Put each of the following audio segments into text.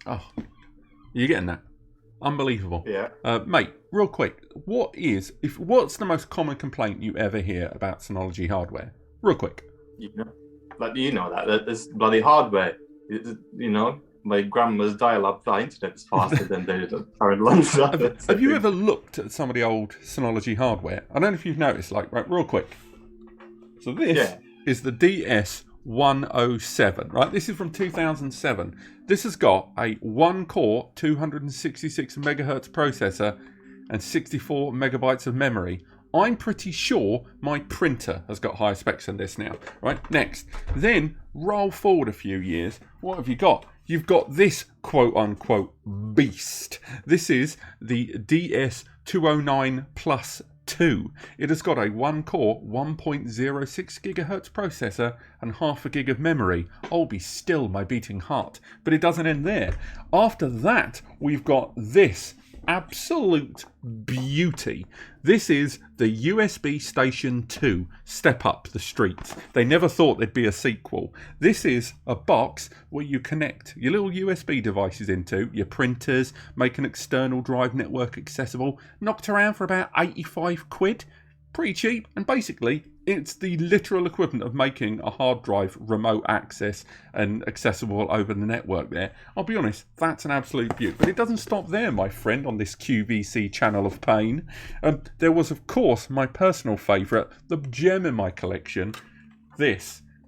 Oh, you're getting that? Unbelievable. Yeah. Mate, real quick, what's the most common complaint you ever hear about Synology hardware? Real quick. You know, that this bloody hardware. My grandma's dial-up internet is faster than the current ones. Have you ever looked at some of the old Synology hardware? I don't know if you've noticed, right, real quick. So this is the DS107, right? This is from 2007. This has got a 1-core, 266 megahertz processor and 64 megabytes of memory. I'm pretty sure my printer has got higher specs than this now. Right, next. Then, roll forward a few years. What have you got? You've got this quote-unquote beast. This is the DS209 Plus 2. It has got a 1-core, 1.06 gigahertz processor and half a gig of memory. Oh, be still my beating heart. But it doesn't end there. After that, we've got this absolute beauty. This is the USB Station 2 Step Up the Streets. They never thought there'd be a sequel. This is a box where you connect your little USB devices into, your printers, make an external drive network accessible, knocked around for about 85 quid. Pretty cheap, and basically it's the literal equivalent of making a hard drive remote access and accessible over the network there. I'll be honest, that's an absolute beaut. But it doesn't stop there, my friend, on this QVC channel of pain. There was, of course, my personal favourite, the gem in my collection, the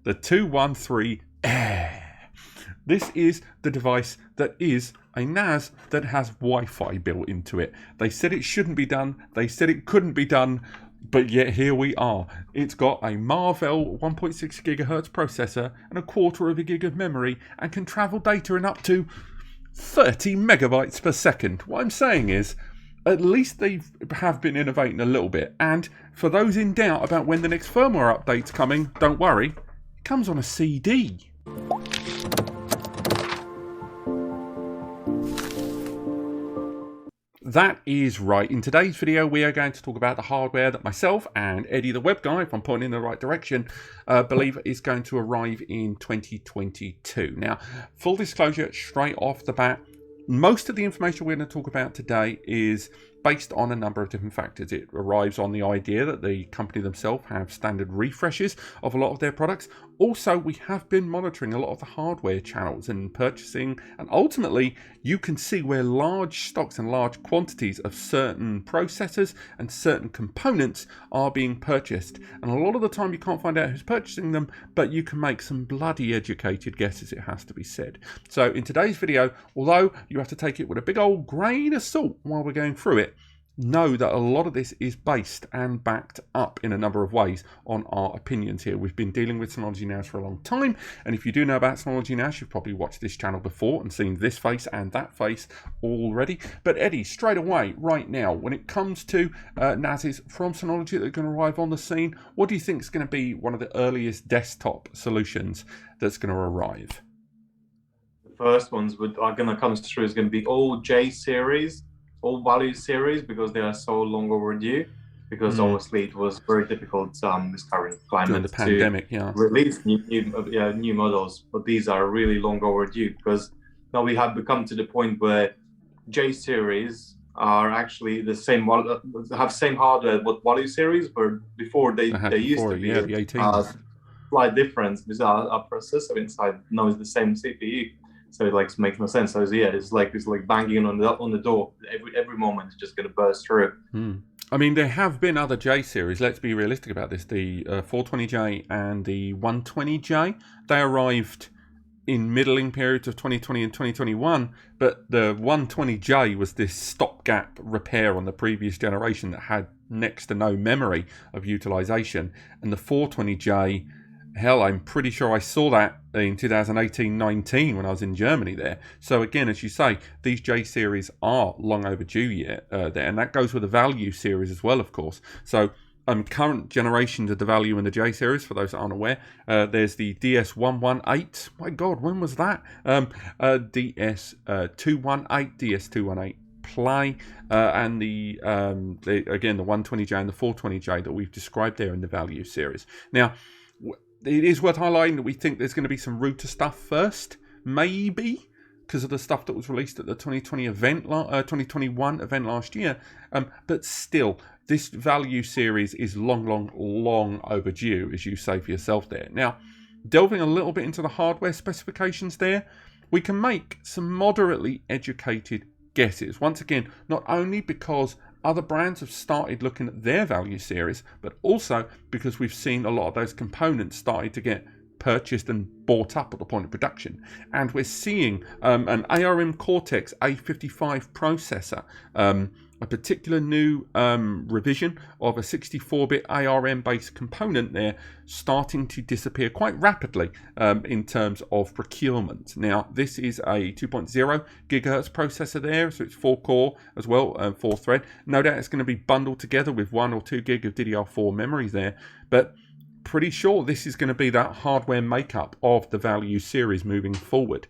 213 Air. This is the device that is a NAS that has Wi-Fi built into it. They said it shouldn't be done. They said it couldn't be done. But yet here we are. It's got a Marvell 1.6 gigahertz processor and a quarter of a gig of memory and can travel data in up to 30 megabytes per second. What I'm saying is, at least they have been innovating a little bit. And for those in doubt about when the next firmware update's coming, don't worry, it comes on a CD. That is right. In today's video, we are going to talk about the hardware that myself and Eddie, the web guy, if I'm pointing in the right direction, believe is going to arrive in 2022. Now, full disclosure, straight off the bat, most of the information we're going to talk about today is based on a number of different factors. It arrives on the idea that the company themselves have standard refreshes of a lot of their products. Also, we have been monitoring a lot of the hardware channels and purchasing, and ultimately you can see where large stocks and large quantities of certain processors and certain components are being purchased. And a lot of the time you can't find out who's purchasing them, but you can make some bloody educated guesses, it has to be said. So in today's video, although you have to take it with a big old grain of salt while we're going through it, know that a lot of this is based and backed up in a number of ways on our opinions here. We've been dealing with Synology NAS for a long time, and if you do know about Synology NAS, you've probably watched this channel before and seen this face and that face already. But Eddie, straight away, right now, when it comes to NASs from Synology that are going to arrive on the scene, what do you think is going to be one of the earliest desktop solutions that's going to arrive? The first ones are going to come through is going to be all J series, all value series, because they are so long overdue. Because obviously it was very difficult this current climate during the pandemic, release new models, but these are really long overdue because now we have become to the point where J series are actually the same, have same hardware what value series, where before they used to be the 18. Slight difference. These are a processor inside. Now it's the same CPU. So it makes no sense. So it's like banging on the door. Every moment it's just going to burst through. I mean, there have been other J series. Let's be realistic about this. The 420J and the 120J, they arrived in middling periods of 2020 and 2021. But the 120J was this stopgap repair on the previous generation that had next to no memory of utilization. And the 420J, hell, I'm pretty sure I saw that in 2018-19 when I was in Germany there. So again, as you say, these J series are long overdue there, and that goes with the value series as well, of course. So current generations of the value in the J series, for those that aren't aware, there's the DS118. My God, when was that? DS218, DS218 Play, and the 120J and the 420J that we've described there in the value series. Now, it is worth highlighting that we think there's going to be some router stuff first, maybe because of the stuff that was released at the 2021 event last year. But still, this value series is long overdue, as you say for yourself there. Now, delving a little bit into the hardware specifications there, we can make some moderately educated guesses. Once again, not only because other brands have started looking at their value series, but also because we've seen a lot of those components starting to get purchased and bought up at the point of production. And we're seeing an ARM Cortex A55 processor, a particular new revision of a 64-bit ARM based component there starting to disappear quite rapidly in terms of procurement. Now, this is a 2.0 gigahertz processor there, so it's 4-core as well, 4-thread. No doubt it's going to be bundled together with 1 or 2 gig of DDR4 memory there, but pretty sure this is going to be that hardware makeup of the value series moving forward.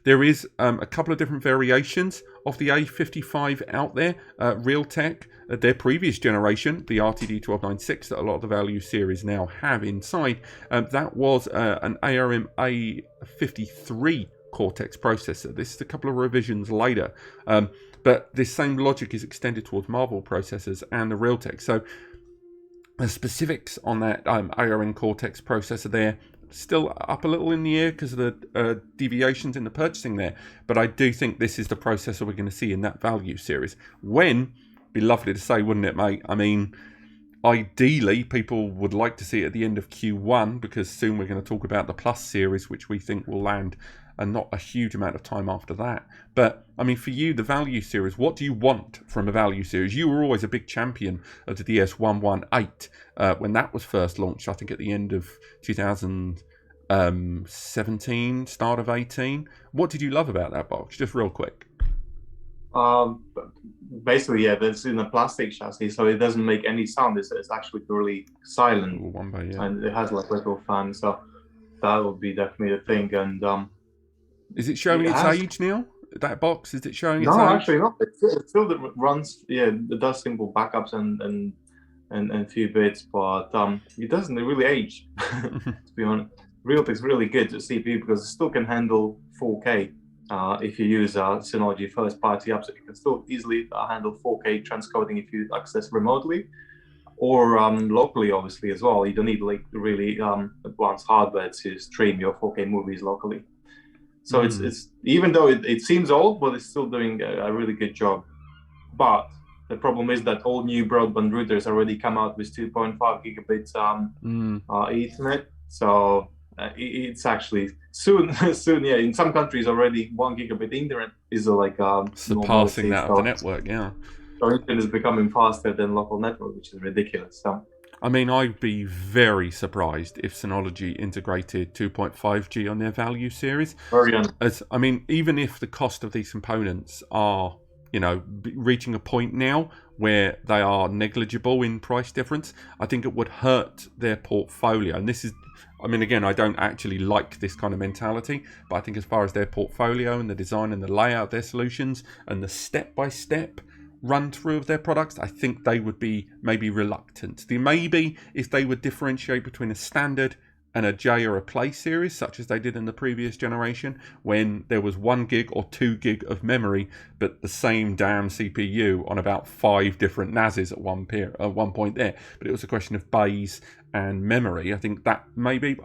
There is a couple of different variations of the A55 out there. Realtek, their previous generation, the RTD1296 that a lot of the value series now have inside, that was an ARM A53 Cortex processor. This is a couple of revisions later, but this same logic is extended towards Marvel processors and the Realtek. So the specifics on that ARM Cortex processor there, still up a little in the air because of the deviations in the purchasing there. But I do think this is the processor we're going to see in that value series. When, be lovely to say, wouldn't it, mate? I mean, ideally, people would like to see it at the end of Q1, because soon we're going to talk about the Plus series, which we think will land and not a huge amount of time after that. But, I mean, for you, the value series, what do you want from a value series? You were always a big champion of the DS118 when that was first launched, I think at the end of 2017, start of 18. What did you love about that box? Just real quick. Basically, yeah, it's in a plastic chassis, so it doesn't make any sound. It's actually really silent. Ooh, yeah. And it has like little fans, so that would be definitely a thing. And is it showing its age now? That box, is it showing its age? No, actually not. It still runs. Yeah, it does simple backups and a few bits, but it doesn't really age. To be honest, Realtek's really good to CPU because it still can handle 4K. If you use Synology first-party apps, it can still easily handle 4K transcoding if you access remotely or locally, obviously as well. You don't need like really advanced hardware to stream your 4K movies locally. So it's even though it seems old, but it's still doing a really good job. But the problem is that all new broadband routers already come out with 2.5 gigabits Ethernet. So it's actually soon. Yeah, in some countries already 1 gigabit internet is like surpassing that of the network. Yeah. So internet is becoming faster than local network, which is ridiculous. So. I mean, I'd be very surprised if Synology integrated 2.5G on their value series. I mean, even if the cost of these components are, reaching a point now where they are negligible in price difference, I think it would hurt their portfolio. And this is, I mean, again, I don't actually like this kind of mentality, but I think as far as their portfolio and the design and the layout of their solutions and the step-by-step run through of their products, I think they would be maybe reluctant. The maybe if they would differentiate between a standard and a J or a Play series, such as they did in the previous generation, when there was 1 gig or 2 gig of memory, but the same damn CPU on about 5 different NASs at one point there. But it was a question of bays and memory. I think that maybe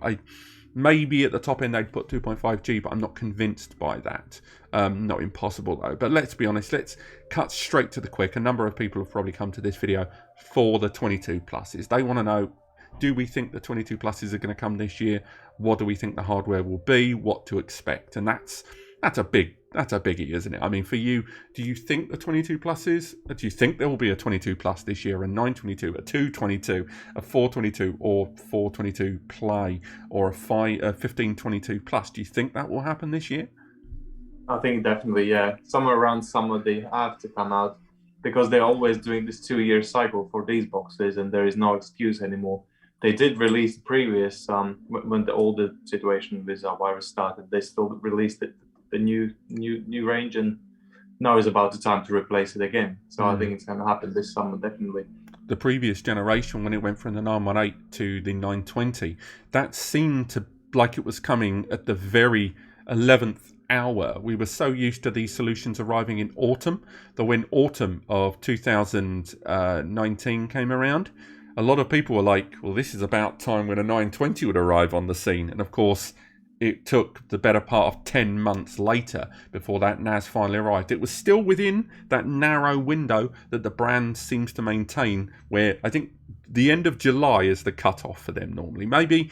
at the top end they'd put 2.5G, but I'm not convinced by that. Not impossible though. But let's be honest, let's cut straight to the quick. A number of people have probably come to this video for the 22 pluses. They want to know, do we think the 22 pluses are going to come this year? What do we think the hardware will be? What to expect? And that's a biggie, isn't it? I mean, for you, do you think the 22 pluses? Do you think there will be a 22 plus this year, a 922, a 222, a 422, or 422 Play, or a 1522 plus? Do you think that will happen this year? I think definitely, yeah. Somewhere around summer they have to come out because they're always doing this 2-year cycle for these boxes, and there is no excuse anymore. They did release the previous when the older situation with virus started. They still released the new range, and now is about the time to replace it again. So I think it's going to happen this summer, definitely. The previous generation, when it went from the 918 to the 920, that seemed to like it was coming at the very 11th hour. We were so used to these solutions arriving in autumn that when autumn of 2019 came around, a lot of people were like, well, this is about time when a 920 would arrive on the scene. And of course, it took the better part of 10 months later before that NAS finally arrived. It was still within that narrow window that the brand seems to maintain, where I think the end of July is the cut-off for them normally. Maybe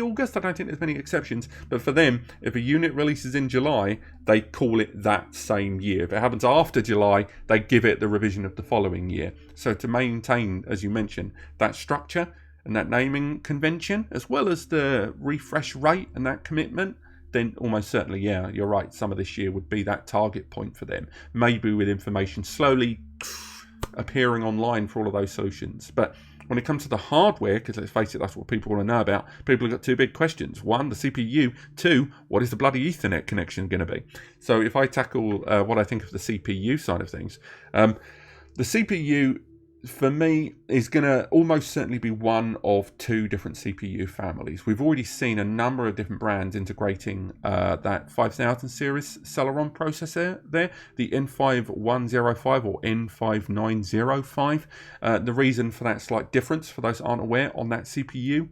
August, I don't think there's many exceptions. But for them, if a unit releases in July, they call it that same year. If it happens after July, they give it the revision of the following year. So to maintain, as you mentioned, that structure and that naming convention, as well as the refresh rate and that commitment, then almost certainly, yeah, you're right, some of this year would be that target point for them. Maybe with information slowly appearing online for all of those solutions. But when it comes to the hardware, because let's face it, that's what people want to know about, people have got two big questions. One, the CPU. Two, what is the bloody Ethernet connection going to be? So if I tackle what I think of the CPU side of things, the CPU for me is going to almost certainly be one of two different CPU families. We've already seen a number of different brands integrating that 5000 series Celeron processor there, the N5105 or N5905. The reason for that slight difference, for those who aren't aware, on that CPU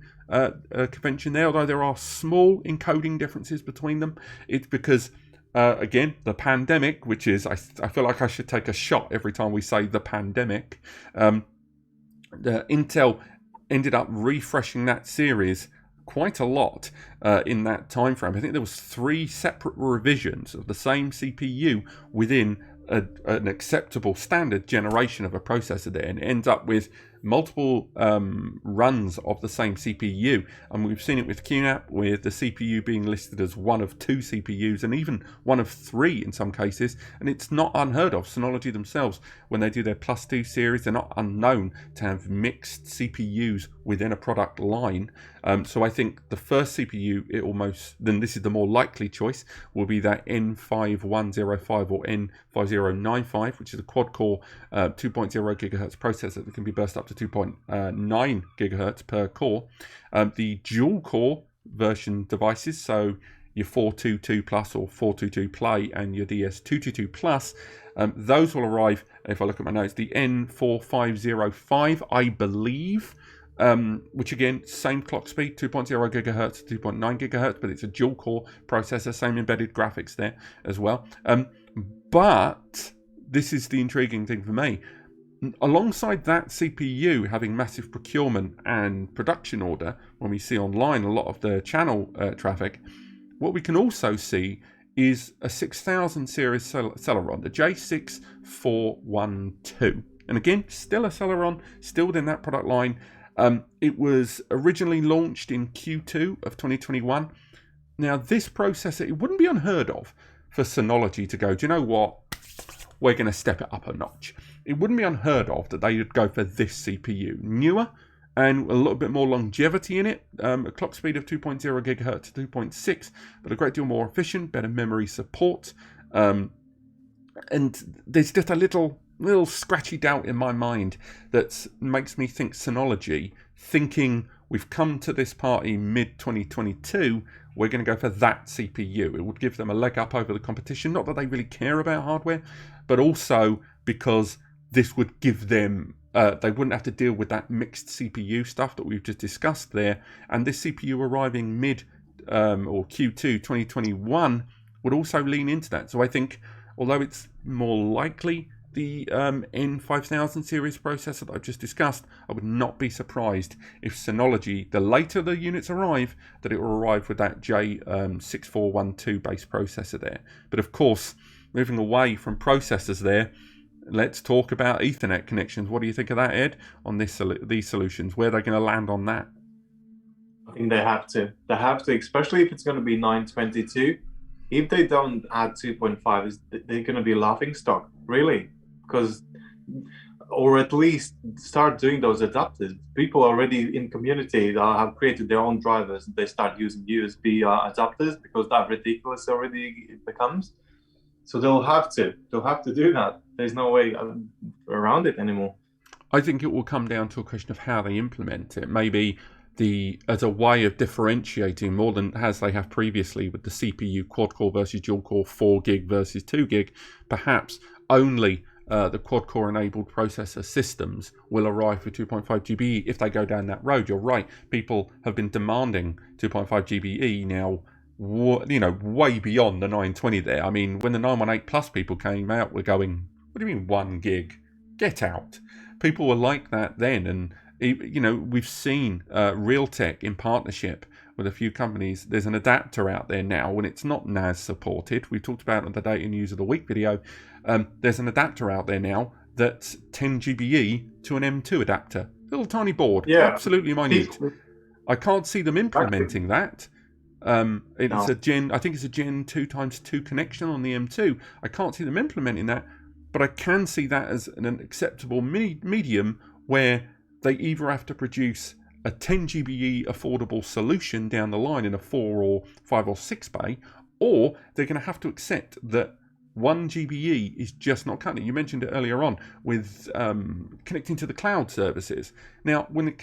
convention there, although there are small encoding differences between them, it's because again, the pandemic, which is, I feel like I should take a shot every time we say the pandemic. Intel ended up refreshing that series quite a lot in that time frame. I think there was 3 separate revisions of the same CPU within an acceptable standard generation of a processor there, and it ends up with multiple runs of the same CPU. And we've seen it with QNAP, with the CPU being listed as one of 2 CPUs and even one of 3 in some cases. And it's not unheard of. Synology themselves, when they do their +2 series, they're not unknown to have mixed CPUs within a product line. So I think the first CPU, then this is the more likely choice, will be that N5105 or N5095, which is a quad-core 2.0 gigahertz processor that can be burst up to 2.9 gigahertz per core. The dual-core version devices, so your 422 Plus or 422 Play and your DS222 Plus, those will arrive, if I look at my notes, the N4505, I believe, which again, same clock speed, 2.0 gigahertz to 2.9 gigahertz, but it's a dual core processor, same embedded graphics there as well. But this is the intriguing thing for me. Alongside that CPU having massive procurement and production order, when we see online a lot of the channel traffic, what we can also see is a 6000 series Celeron, the J6412. And again, still a Celeron, still within that product line. It was originally launched in Q2 of 2021. Now, this processor, it wouldn't be unheard of for Synology to go, do you know what? We're going to step it up a notch. It wouldn't be unheard of that they would go for this CPU. Newer and a little bit more longevity in it. A clock speed of 2.0 gigahertz to 2.6, but a great deal more efficient, better memory support. And there's just a little scratchy doubt in my mind that makes me think Synology, thinking we've come to this party mid-2022, we're going to go for that CPU. It would give them a leg up over the competition. Not that they really care about hardware, but also because this would give them, they wouldn't have to deal with that mixed CPU stuff that we've just discussed there. And this CPU arriving mid or Q2 2021 would also lean into that. So I think, although it's more likely the N5000 series processor that I've just discussed, I would not be surprised if Synology, the later the units arrive, that it will arrive with that J6412 base processor there. But of course, moving away from processors there, let's talk about Ethernet connections. What do you think of that, Ed, on these solutions? Where are they going to land on that? I think they have to. They have to, especially if it's going to be 922. If they don't add 2.5, they're going to be laughing stock, really. Because, or at least start doing those adapters. People already in community have created their own drivers. They start using USB adapters because that ridiculous already it becomes. So they'll have to do that. There's no way around it anymore. I think it will come down to a question of how they implement it. Maybe as a way of differentiating more than as they have previously with the CPU quad core versus dual core, 4 gig versus 2 gig, perhaps only the quad core enabled processor systems will arrive for 2.5 GBE if they go down that road. You're right, people have been demanding 2.5 GBE now, way beyond the 920 there. I mean, when the 918 Plus people came out, we're going, what do you mean 1 gig? Get out. People were like that then, and we've seen Realtek in partnership with a few companies. There's an adapter out there now, and it's not NAS supported. We talked about it on the Data News of the Week video. There's an adapter out there now that's 10 GBE to an M2 adapter. Little tiny board, absolutely minute. I can't see them implementing that. It's a Gen, I think it's a Gen 2x2 connection on the M2. I can't see them implementing that, but I can see that as an acceptable medium where they either have to produce a 10 GBE affordable solution down the line in a 4 or 5 or 6 bay, or they're going to have to accept that 1 GBE is just not cutting it. You mentioned it earlier on with connecting to the cloud services. Now, when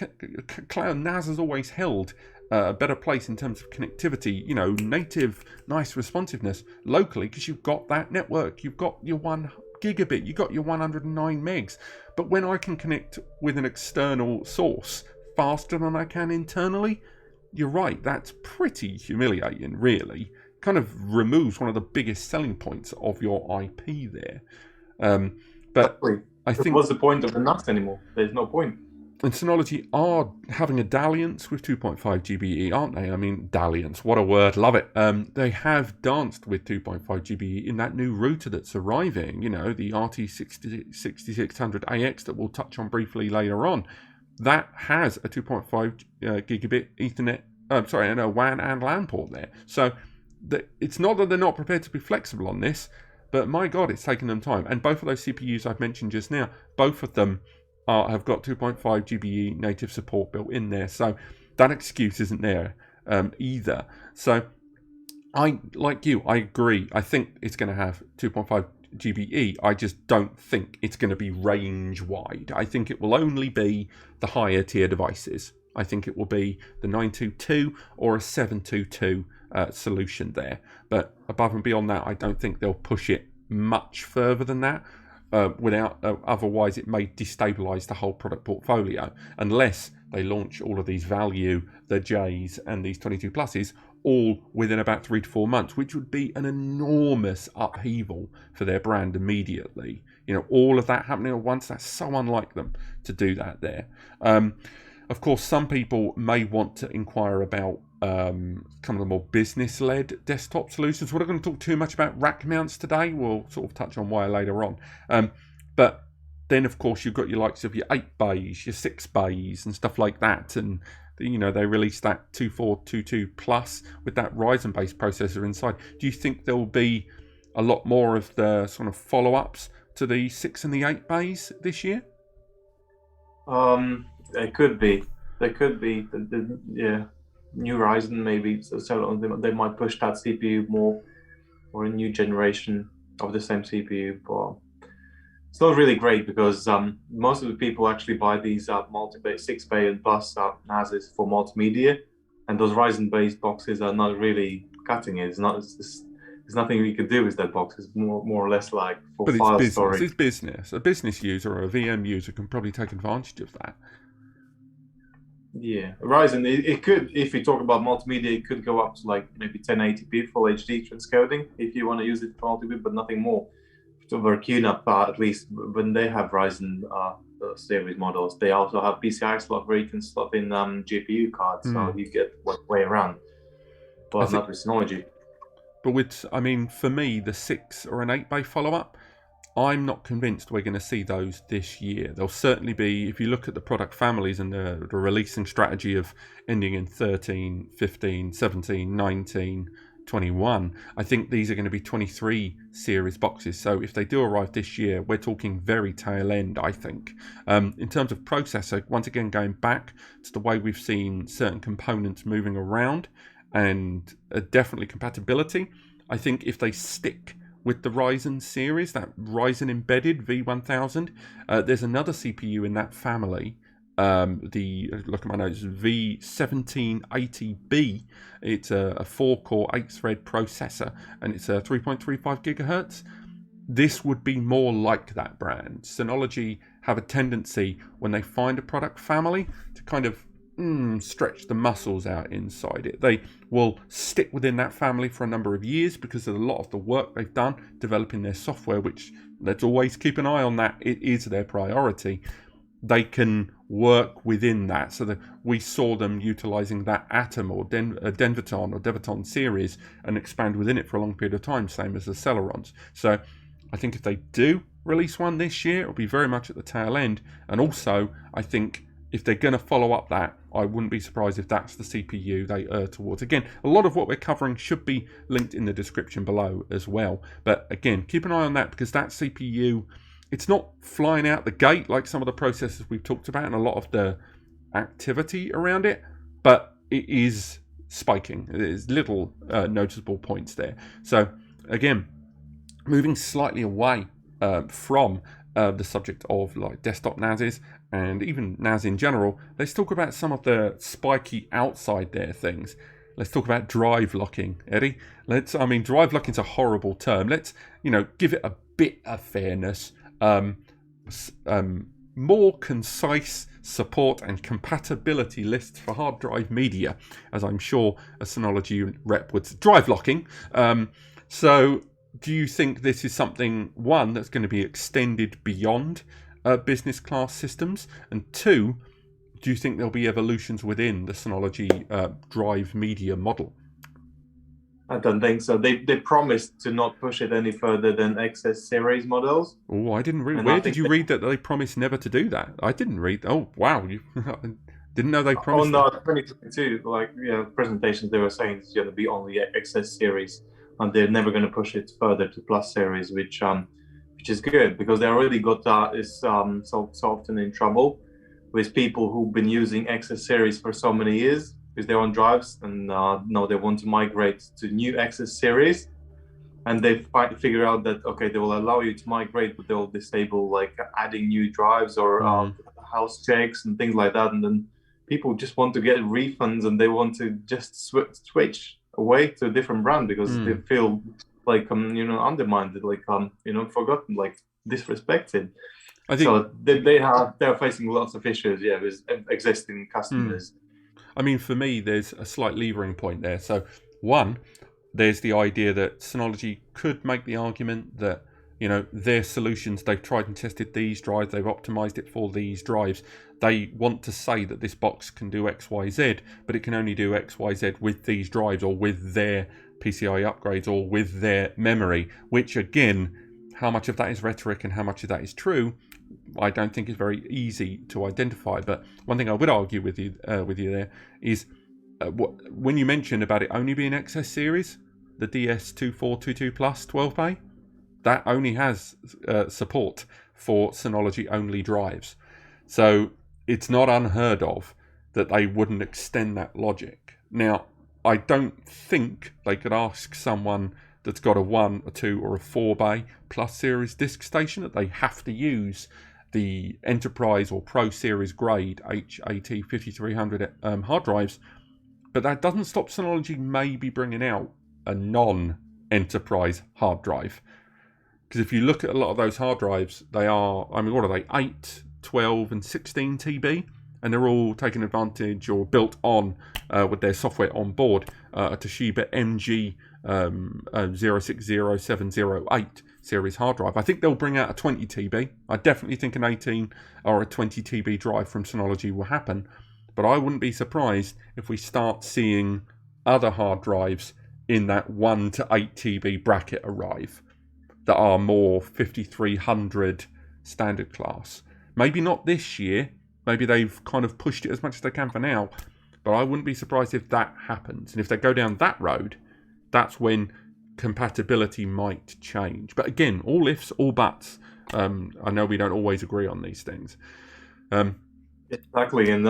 cloud NAS has always held a better place in terms of connectivity, native, nice responsiveness locally, because you've got that network, you've got your 1 gigabit, you've got your 109 megs. But when I can connect with an external source faster than I can internally, you're right, that's pretty humiliating, really. Kind of removes one of the biggest selling points of your IP there. But I think, what's the point of the NAS anymore? There's no point. And Synology are having a dalliance with 2.5 GBE, aren't they? I mean, dalliance, what a word, love it. They have danced with 2.5 GBE in that new router that's arriving, the RT6600AX that we'll touch on briefly later on. That has a 2.5 gigabit Ethernet, and a WAN and LAN port there. So it's not that they're not prepared to be flexible on this, but my God, it's taken them time. And both of those CPUs I've mentioned just now, both of them have got 2.5 GBE native support built in there. So that excuse isn't there either. So I agree. I think it's going to have 2.5 GBE. I just don't think it's going to be range wide. I think it will only be the higher tier devices. I think it will be the 922 or a 722 solution there. But above and beyond that, I don't think they'll push it much further than that. Otherwise it may destabilize the whole product portfolio unless they launch all of these value, the J's and these 22 pluses all within about 3 to 4 months, which would be an enormous upheaval for their brand immediately. All of that happening at once, that's so unlike them to do that there. Of course, some people may want to inquire about kind of the more business-led desktop solutions. We're not going to talk too much about rack mounts today. We'll sort of touch on why later on. But then, of course, you've got your likes of your 8 bays, your 6 bays, and stuff like that. And they released that 2422 Plus with that Ryzen Based processor inside. Do you think there will be a lot more of the sort of follow-ups to the 6 and the 8 bays this year? There could be. Yeah. New Ryzen maybe, so they might push that CPU more, or a new generation of the same CPU. But it's not really great because most of the people actually buy these multi-bay, 6-bay and plus NASs for multimedia, and those Ryzen-based boxes are not really cutting it. There's nothing we can do with that box. It's more or less like for file storage. It's business. A business user or a VM user can probably take advantage of that. Yeah, Ryzen, it could, if we talk about multimedia, it could go up to like maybe 1080p full HD transcoding if you want to use it for multimedia, but nothing more. So for QNAP, at least when they have Ryzen series models, they also have PCI slot where you can slot in GPU cards, so you get way around. But not with Synology. But for me, the 6 or an 8 bay follow-up, I'm not convinced we're going to see those this year. There'll certainly be, if you look at the product families and the releasing strategy of ending in 13, 15, 17, 19, 21, I think these are going to be 23 series boxes. So if they do arrive this year, we're talking very tail end, I think. In terms of processor, once again, going back to the way we've seen certain components moving around and definitely compatibility, I think if they stick with the Ryzen series, that Ryzen embedded V1000, there's another CPU in that family Look at my notes, V1780B. It's a 4-core 8-thread processor, and it's a 3.35 gigahertz. This would be more like that brand. Synology have a tendency, when they find a product family, to kind of stretch the muscles out inside it. They will stick within that family for a number of years because of a lot of the work they've done developing their software, which, let's always keep an eye on that. It is their priority. They can work within that. So that we saw them utilizing that Atom or Denverton series and expand within it for a long period of time, same as the Celerons. So I think if they do release one this year, it'll be very much at the tail end. And also, I think if they're going to follow up that, I wouldn't be surprised if that's the CPU they err towards. Again, a lot of what we're covering should be linked in the description below as well. But again, keep an eye on that, because that CPU, it's not flying out the gate like some of the processors we've talked about and a lot of the activity around it, but it is spiking. There's little noticeable points there. So again, moving slightly away from the subject of like desktop NASs and even NAS in general, let's talk about some of the spiky outside there things. Let's talk about drive locking, Eddie. Drive locking is a horrible term. Let's, give it a bit of fairness. More concise support and compatibility lists for hard drive media, as I'm sure a Synology rep would say. Drive locking. So do you think this is something, one, that's going to be extended beyond business class systems? And two, do you think there'll be evolutions within the Synology drive media model? I don't think so. They promised to not push it any further than XS series models. Oh, I didn't read. And Where did you read that they promised never to do that? I didn't read. Oh, wow. You didn't know they promised. On the 2022, presentations, they were saying it's going to be only XS series, and they're never going to push it further to Plus series, which is good, because they already got so often in trouble with people who've been using XS series for so many years with their own drives, and now they want to migrate to new XS series, and they figure out that they will allow you to migrate, but they'll disable like adding new drives or house checks and things like that, and then people just want to get refunds and they want to just switch away to a different brand because they feel like undermined, like forgotten, like disrespected. I think so. They're facing lots of issues, with existing customers. For me, there's a slight levering point there. So, one, there's the idea that Synology could make the argument that their solutions, they've tried and tested these drives, they've optimized it for these drives. They want to say that this box can do X, Y, Z, but it can only do X, Y, Z with these drives or with their PCI upgrades or with their memory, which again, how much of that is rhetoric and how much of that is true, I don't think is very easy to identify. But one thing I would argue with you there is when you mentioned about it only being XS series, the DS2422 Plus 12A, that only has support for Synology only drives. So it's not unheard of that they wouldn't extend that logic. Now, I don't think they could ask someone that's got a 1, a 2 or a 4 bay Plus series disk station that they have to use the Enterprise or Pro series grade HAT5300 hard drives, but that doesn't stop Synology maybe bringing out a non-Enterprise hard drive. Because if you look at a lot of those hard drives, they are, what are they, 8, 12 and 16 TB, and they're all taking advantage or built on with their software on board, a Toshiba MG 060708 series hard drive. I think they'll bring out a 20 TB. I definitely think an 18 or a 20 TB drive from Synology will happen, but I wouldn't be surprised if we start seeing other hard drives in that 1 to 8 TB bracket arrive that are more 5300 standard class. Maybe not this year. Maybe they've kind of pushed it as much as they can for now, but I wouldn't be surprised if that happens. And if they go down that road, that's when compatibility might change. But again, all ifs, all buts. I know we don't always agree on these things. Exactly, and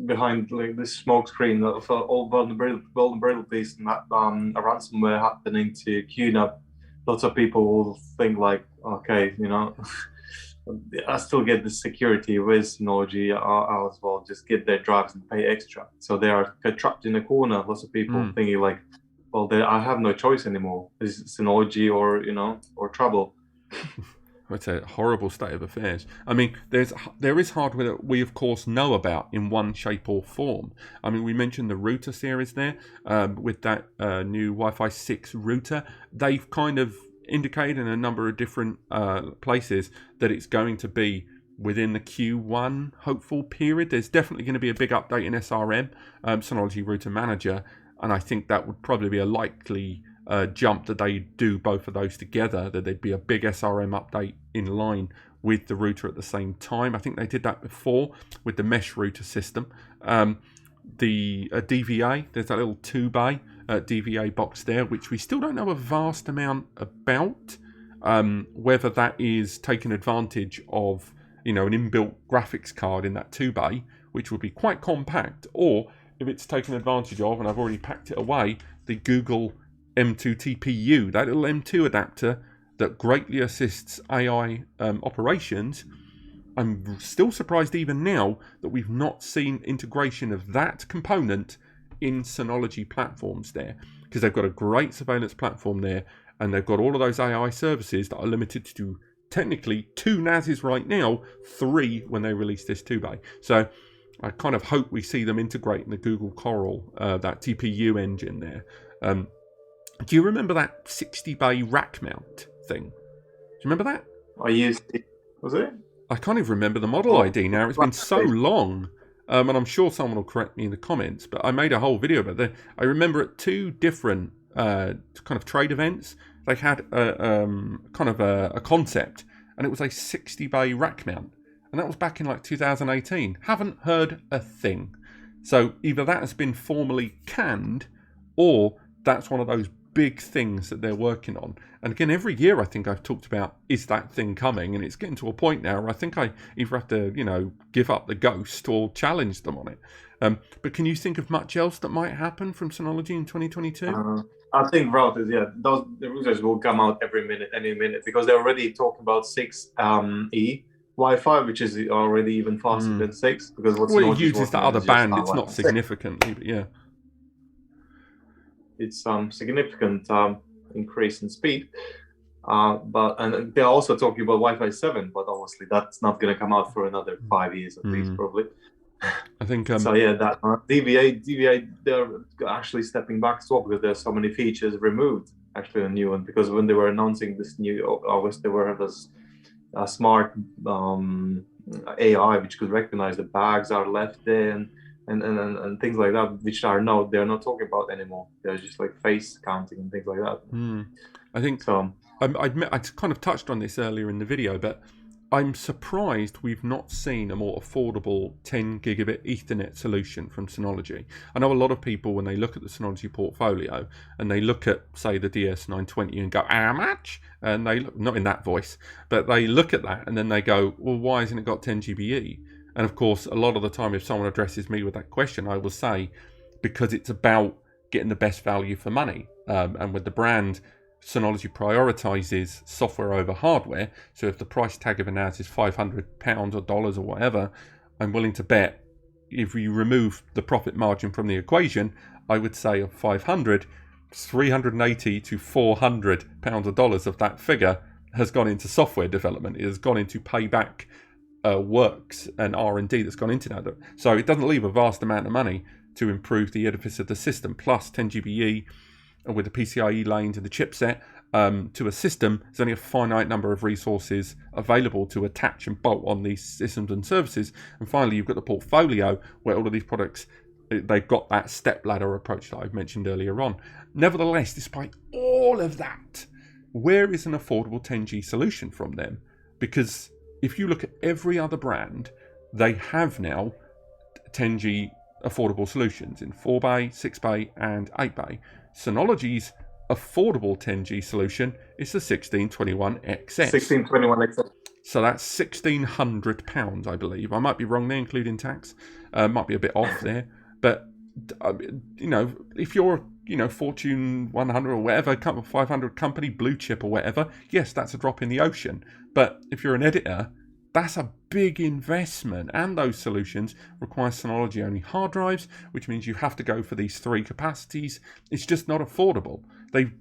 behind this smoke screen of all vulnerabilities and that a ransomware happening to QNAP, lots of people will think like, I still get the security with Synology as well. Just get their drives and pay extra. So they are trapped in a corner. Lots of people thinking like, well, I have no choice anymore. Is it Synology or or trouble? It's a horrible state of affairs. I mean, there is hardware that we, of course, know about in one shape or form. I mean, we mentioned the router series there with that new Wi-Fi 6 router. They've kind of indicated in a number of different places that it's going to be within the Q1 hopeful period. There's definitely going to be a big update in SRM, Synology Router Manager, and I think that would probably be a likely jump that they do both of those together, that there'd be a big SRM update in line with the router at the same time. I think they did that before with the mesh router system. The DVA, there's that little 2-bay DVA box there, which we still don't know a vast amount about. Whether that is taking advantage of an inbuilt graphics card in that 2-bay, which would be quite compact, or if it's taken advantage of, and I've already packed it away, the Google M2 TPU, that little M2 adapter that greatly assists AI operations. I'm still surprised even now that we've not seen integration of that component in Synology platforms there, because they've got a great surveillance platform there, and they've got all of those AI services that are limited to technically 2 NASs right now, 3 when they release this 2-bay. So I kind of hope we see them integrating the Google Coral, that TPU engine there. Do you remember that 60-bay rack mount thing? Do you remember that? I used it. Was it? I can't even remember the model ID now. It's been so long. And I'm sure someone will correct me in the comments, but I made a whole video about that. I remember at 2 different kind of trade events, they had a concept, and it was a 60-bay rack mount. And that was back in like 2018. Haven't heard a thing. So either that has been formally canned, or that's one of those big things that they're working on. And again, every year I think I've talked about, is that thing coming? And it's getting to a point now where I think I either have to, give up the ghost or challenge them on it. But can you think of much else that might happen from Synology in 2022? I think routers, the routers will come out any minute, because they're already talking about 6E Wi-Fi, which is already even faster than 6. Because what Well, it Synology is uses that working on other is just band. It's not significantly, but yeah. It's significant increase in speed, and they're also talking about Wi-Fi 7, but obviously that's not going to come out for another 5 years at least, probably. I think so that DVA, they're actually stepping back as well, because there's so many features removed. Actually, a new one, because when they were announcing this new August, they were this smart AI which could recognize the bags are left there, and things like that, which they're not talking about anymore. They're just like face counting and things like that. I think so. I kind of touched on this earlier in the video, but I'm surprised we've not seen a more affordable 10 gigabit Ethernet solution from Synology. I know a lot of people, when they look at the Synology portfolio and they look at, say, the DS920 and go, how much? And they look, not in that voice, but they look at that and then they go, well, why hasn't it got 10 GBE? And of course, a lot of the time, if someone addresses me with that question, I will say, because it's about getting the best value for money. And with the brand, Synology prioritizes software over hardware. So if the price tag of a NAS is £500 or dollars or whatever, I'm willing to bet if you remove the profit margin from the equation, I would say of 500, 380 to 400 pounds or dollars of that figure has gone into software development. It has gone into payback works and R&D that's gone into that. So it doesn't leave a vast amount of money to improve the edifice of the system. Plus 10 GBE with the PCIe lanes and the chipset to a system, there's only a finite number of resources available to attach and bolt on these systems and services. And finally, you've got the portfolio where all of these products, they've got that step ladder approach that I've mentioned earlier on. Nevertheless, despite all of that, where is an affordable 10G solution from them? Because if you look at every other brand, they have now 10G affordable solutions in 4-bay, 6-bay, and 8-bay. Synology's affordable 10G solution is the 1621XS. 1621XS. So that's £1,600, I believe. I might be wrong there, including tax. Might be a bit off there. But, if you're, Fortune 100 or whatever, 500 company, blue chip or whatever, yes, that's a drop in the ocean. But if you're an editor That's a big investment, and those solutions require Synology only hard drives, which means you have to go for these 3 capacities. It's just not affordable. They've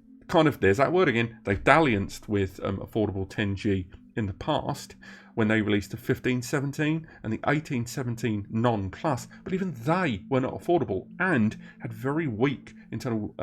there's that word again, they've dallianced with affordable 10G in the past when they released the 1517 and the 1817 non-plus, but even they were not affordable and had very weak internal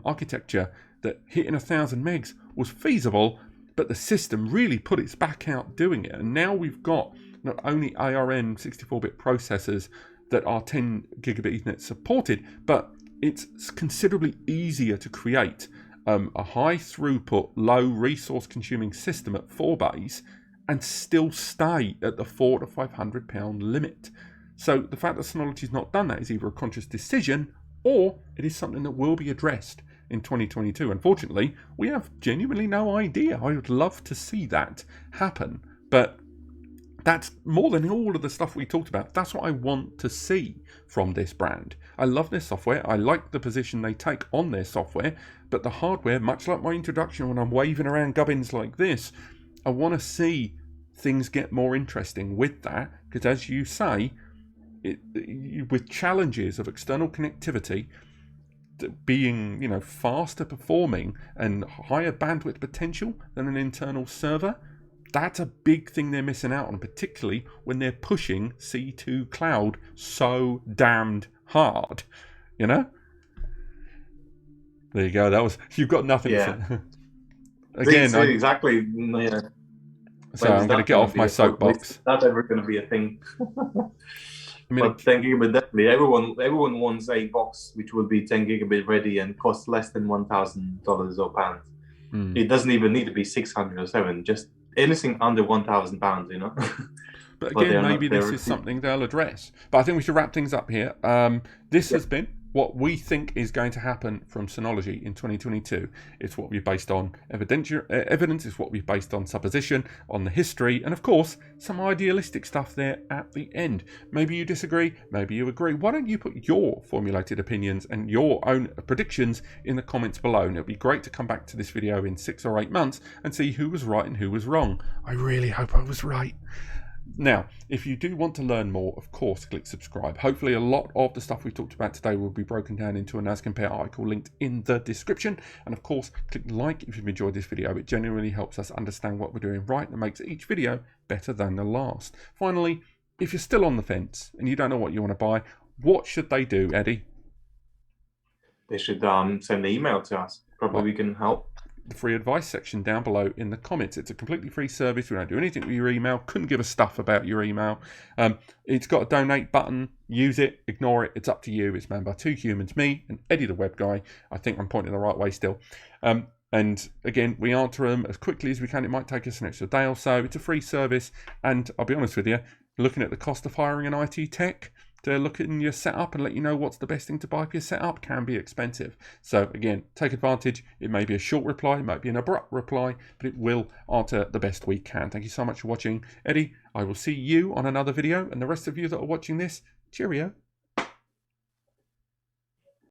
architecture that hitting 1000 megs was feasible, but the system really put its back out doing it. And now we've got not only ARM 64-bit processors that are 10 gigabit Ethernet supported, but it's considerably easier to create a high throughput, low resource consuming system at 4 bays and still stay at the £400 to £500 limit. So the fact that Synology's not done that is either a conscious decision or it is something that will be addressed in 2022. Unfortunately, we have genuinely no idea. I would love to see that happen, but that's more than all of the stuff we talked about. That's what I want to see from this brand. I love their software. I like the position they take on their software, but the hardware, much like my introduction when I'm waving around gubbins like this, I want to see things get more interesting with that, because as you say, with challenges of external connectivity being, faster performing and higher bandwidth potential than an internal server, that's a big thing they're missing out on, particularly when they're pushing C2 cloud so damned hard, There you go. You've got nothing to say. Again, exactly. Yeah. So I'm going to get off my soapbox. That's ever going to be a thing. But 10 gigabit, definitely. Everyone wants a box which will be 10 gigabit ready and cost less than $1,000 or pounds. It doesn't even need to be 600 or 7. Just anything under £1,000, But again, maybe this is something they'll address. But I think we should wrap things up here. This has been what we think is going to happen from Synology in 2022. It's what we've based on evidence, it's what we've based on supposition, on the history, and of course, some idealistic stuff there at the end. Maybe you disagree, maybe you agree. Why don't you put your formulated opinions and your own predictions in the comments below? And it'll be great to come back to this video in 6 or 8 months and see who was right and who was wrong. I really hope I was right. Now, if you do want to learn more, of course, click subscribe. Hopefully a lot of the stuff we talked about today will be broken down into a NAS Compare article linked in the description. And of course, click like if you've enjoyed this video. It genuinely helps us understand what we're doing right and makes each video better than the last. Finally, if you're still on the fence and you don't know what you want to buy, what should they do, Eddie? They should send an email to us. Probably we can help. The free advice section down below in the comments. It's a completely free service. We don't do anything with your email. Couldn't give a stuff about your email. It's got a donate button. Use it, ignore it. It's up to you. It's manned by 2 humans, me and Eddie the web guy. I think I'm pointing the right way still. And again, we answer them as quickly as we can. It might take us an extra day or so. It's a free service. And I'll be honest with you, looking at the cost of hiring an IT tech to look at your setup and let you know what's the best thing to buy for your setup can be expensive. So again, take advantage. It may be a short reply, it might be an abrupt reply, but it will answer the best we can. Thank you so much for watching. Eddie, I will see you on another video, and the rest of you that are watching this, cheerio.